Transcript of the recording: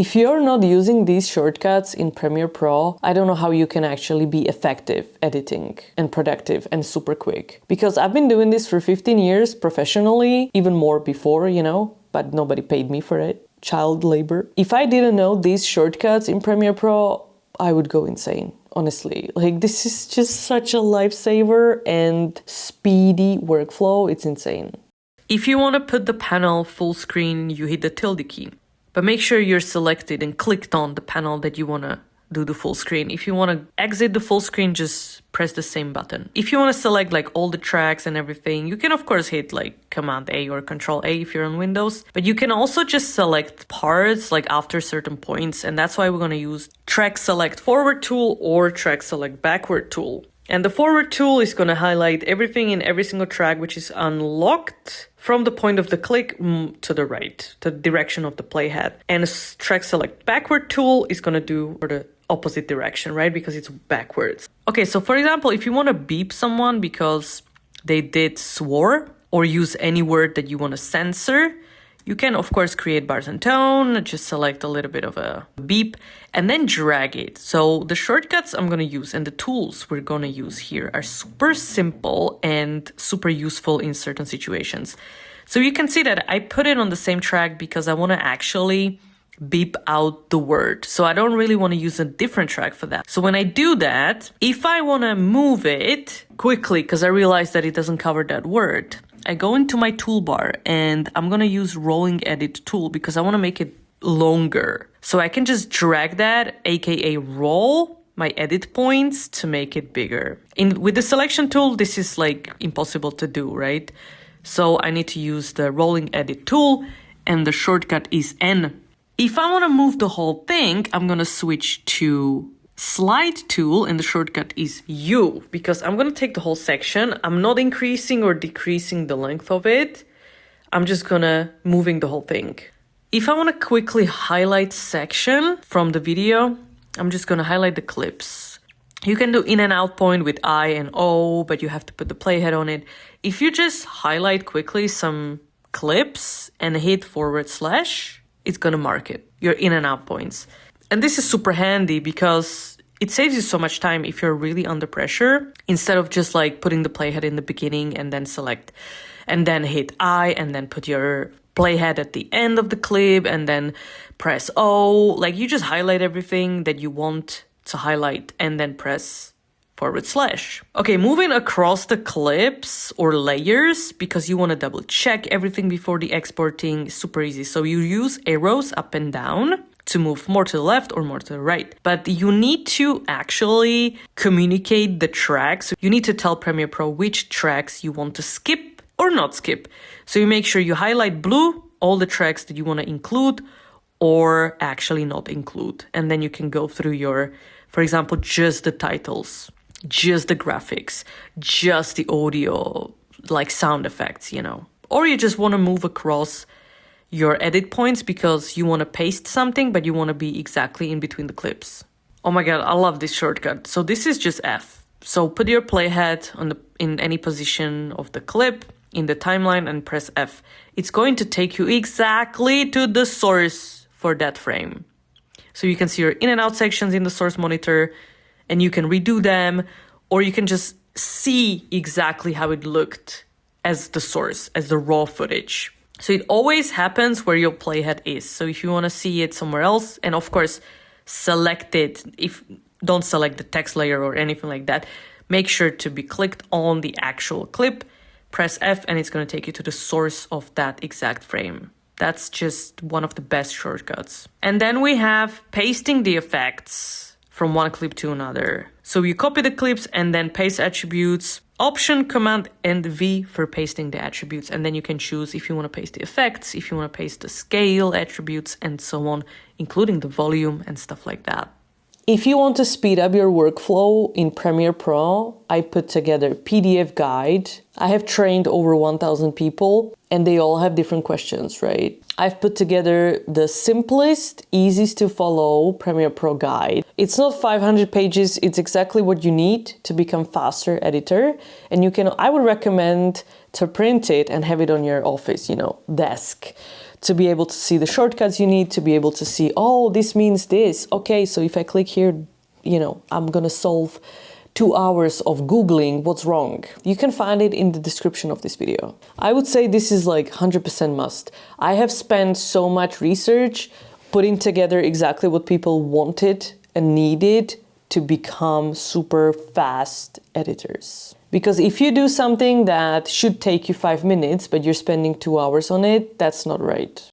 If you're not using these shortcuts in Premiere Pro, I don't know how you can actually be effective editing and productive and super quick. Because I've been doing this for 15 years professionally, even more before, but nobody paid me for it. Child labor. If I didn't know these shortcuts in Premiere Pro, I would go insane. Honestly, this is just such a lifesaver and speedy workflow. It's insane. If you want to put the panel full screen, you hit the tilde key. But make sure you're selected and clicked on the panel that you want to do the full screen. If you want to exit the full screen, just press the same button. If you want to select all the tracks and everything, you can of course hit Command A or Control A if you're on Windows, but you can also just select parts after certain points. And that's why we're going to use Track Select Forward tool or Track Select Backward tool. And the forward tool is going to highlight everything in every single track which is unlocked from the point of the click to the right, the direction of the playhead. And Track Select Backward tool is going to do for the opposite direction, right? Because it's backwards. Okay, so for example, if you want to beep someone because they did swore or use any word that you want to censor, you can of course create bars and tone, just select a little bit of a beep and then drag it. So the shortcuts I'm going to use and the tools we're going to use here are super simple and super useful in certain situations. So you can see that I put it on the same track because I want to actually beep out the word. So I don't really want to use a different track for that. So when I do that, if I want to move it quickly, because I realize that it doesn't cover that word, I go into my toolbar and I'm going to use rolling edit tool because I want to make it longer. So I can just drag that, aka roll my edit points to make it bigger. With the selection tool, this is impossible to do, right? So I need to use the rolling edit tool and the shortcut is N. If I want to move the whole thing, I'm going to switch to slide tool and the shortcut is U because I'm going to take the whole section. I'm not increasing or decreasing the length of it. I'm just going to moving the whole thing. If I want to quickly highlight section from the video, I'm just going to highlight the clips. You can do in and out point with I and O, but you have to put the playhead on it. If you just highlight quickly some clips and hit /, it's going to mark it, your in and out points. And this is super handy because it saves you so much time if you're really under pressure, instead of just putting the playhead in the beginning and then select and then hit I and then put your playhead at the end of the clip and then press O. You just highlight everything that you want to highlight and then press /. Okay, moving across the clips or layers because you want to double check everything before the exporting is super easy. So you use arrows up and down to move more to the left or more to the right. But you need to actually communicate the tracks. You need to tell Premiere Pro which tracks you want to skip or not skip. So you make sure you highlight blue all the tracks that you want to include or actually not include. And then you can go through your, for example, just the titles, just the graphics, just the audio, sound effects, Or you just want to move across your edit points because you want to paste something, but you want to be exactly in between the clips. Oh my God, I love this shortcut. So this is just F. So put your playhead in any position of the clip in the timeline and press F. It's going to take you exactly to the source for that frame. So you can see your in and out sections in the source monitor and you can redo them, or you can just see exactly how it looked as the source, as the raw footage. So it always happens where your playhead is. So if you want to see it somewhere else, and of course, select it. Don't select the text layer or anything like that. Make sure to be clicked on the actual clip, press F, and it's going to take you to the source of that exact frame. That's just one of the best shortcuts. And then we have pasting the effects from one clip to another. So you copy the clips and then paste attributes, Option, Command, and V for pasting the attributes. And then you can choose if you want to paste the effects, if you want to paste the scale attributes, and so on, including the volume and stuff like that. If you want to speed up your workflow in Premiere Pro, I put together a PDF guide. I have trained over 1,000 people and they all have different questions, right? I've put together the simplest, easiest to follow Premiere Pro guide. It's not 500 pages, it's exactly what you need to become faster editor. And I would recommend to print it and have it on your office, desk, to be able to see the shortcuts you need, to be able to see, oh, this means this. Okay, so if I click here, I'm gonna solve 2 hours of Googling what's wrong. You can find it in the description of this video. I would say this is like 100% must. I have spent so much research putting together exactly what people wanted and needed to become super fast editors. Because if you do something that should take you 5 minutes, but you're spending 2 hours on it, that's not right.